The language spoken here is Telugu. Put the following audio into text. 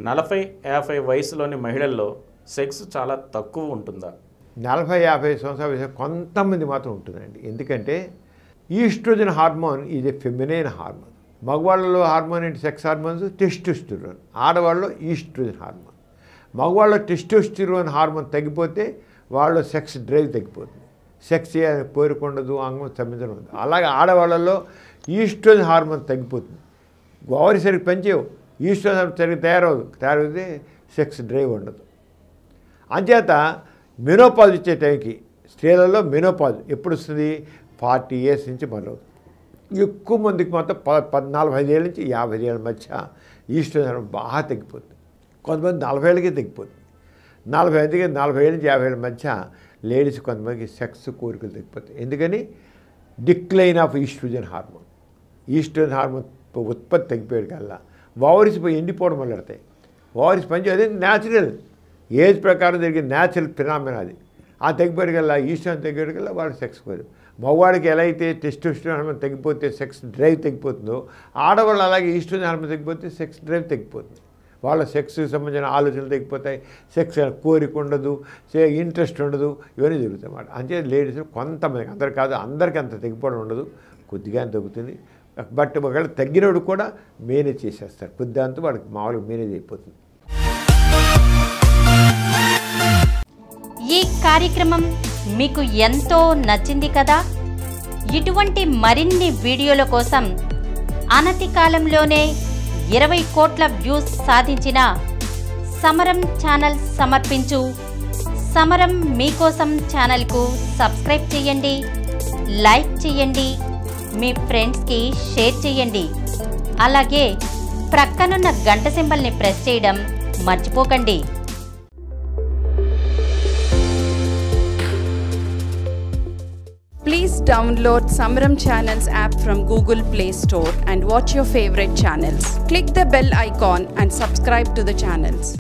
40-50 వయసులోని మహిళల్లో సెక్స్ చాలా తక్కువ ఉంటుందా? 40-50 సంవత్సరాల వయసు కొంతమంది మాత్రం ఉంటుందండి. ఎందుకంటే ఈస్ట్రోజన్ హార్మోన్ ఇది ఫెమినైన్ హార్మోన్. మగవాళ్ళలో హార్మోన్ ఏంటి? Sex hormones testosterone. ఆడవాళ్ళలో ఈస్ట్రోజన్ హార్మోన్. మగవాళ్ళలో టెస్టోస్టెరోన్ హార్మోన్ తగ్గిపోతే వాళ్ళలో సెక్స్ డ్రైవ్ తగ్గిపోతుంది. సెక్స్ కోరికుండదు, అంగం సంబంధం ఉండదు. అలాగే ఆడవాళ్ళలో ఈస్ట్రోజన్ హార్మోన్ తగ్గిపోతుంది. ఓవరి సరిగ్గా పనిచేయవు, ఈస్ట్రోజన్ హార్మోన్ సరిగ్గా తయారైతే సెక్స్ డ్రైవ్ ఉండదు. అంచేత మెనోపాజ్ ఇచ్చే టైంకి స్త్రీలలో మెనోపాజ్ ఎప్పుడు వస్తుంది? 40 years నుంచి మొదలవుతుంది. ఎక్కువ మందికి మాత్రం 45 ఏళ్ళ నుంచి 50 ఏళ్ళ మధ్య ఈస్ట్రోజన్ హార్మోన్ బాగా తగ్గిపోతుంది. కొంతమంది 40 ఏళ్ళకే తగ్గిపోతుంది. 40 ఏళ్ళ నుంచి 50 ఏళ్ళ మధ్య లేడీస్ కొంతమందికి సెక్స్ కోరికలు తగ్గిపోతాయి. ఎందుకని? Decline of estrogen hormone. Estrogen hormone ఉత్పత్తి తగ్గిపోయాడు కల్లా ఓవరీస్ పోయి ఎండిపోవడం మొదలెడతాయి. ఓవరీస్ పనిచేయ అదే న్యాచురల్ ఏజ్ ప్రకారం జరిగే న్యాచురల్ ఫినామినా అది. ఆ తగ్గిపోయాడు కల్లా ఈస్ట్రోజన్ తగ్గిపోయాడు కల్లా వాడు సెక్స్ కోరు. మగవాడికి ఎలా అయితే టెస్టోస్టెరోన్ హార్మోన్ తగ్గిపోతే సెక్స్ డ్రైవ్ తగ్గిపోతుందో, ఆడవాళ్ళు అలాగే ఈస్ట్రోజన్ హార్మోన్ తగ్గిపోతే సెక్స్ డ్రైవ్ తగ్గిపోతుంది. వాళ్ళ సెక్స్కి సంబంధించిన ఆలోచనలు తగ్గిపోతాయి, సెక్స్ కోరిక ఉండదు, ఇంట్రెస్ట్ ఉండదు, ఇవన్నీ జరుగుతాయి అన్నమాట. అంతే లేడీస్ కొంతమందికి, అందరు కాదు, అందరికీ అంత తగ్గిపోవడం ఉండదు, కొద్దిగా తగ్గుతుంది. బట్ ఒకవేళ తగ్గినప్పుడు కూడా మేనేజ్ చేసేస్తారు. కొద్దిగా వాడికి మామూలుగా మేనేజ్ అయిపోతుంది. ఈ కార్యక్రమం మీకు ఎంతో నచ్చింది కదా? ఇటువంటి మరిన్ని వీడియోల కోసం అనతి కాలంలోనే 20 కోట్ల వ్యూస్ సాధించిన సమరం ఛానల్ సమర్పించు సమరం మీకోసం ఛానల్కు సబ్స్క్రైబ్ చేయండి, లైక్ చేయండి, మీ ఫ్రెండ్స్కి షేర్ చేయండి. అలాగే ప్రక్కనున్న గంట సింబల్ని ప్రెస్ చేయడం మర్చిపోకండి. Please download Samaram Channels app from Google Play Store and watch your favorite channels. Click the bell icon and subscribe to the channels.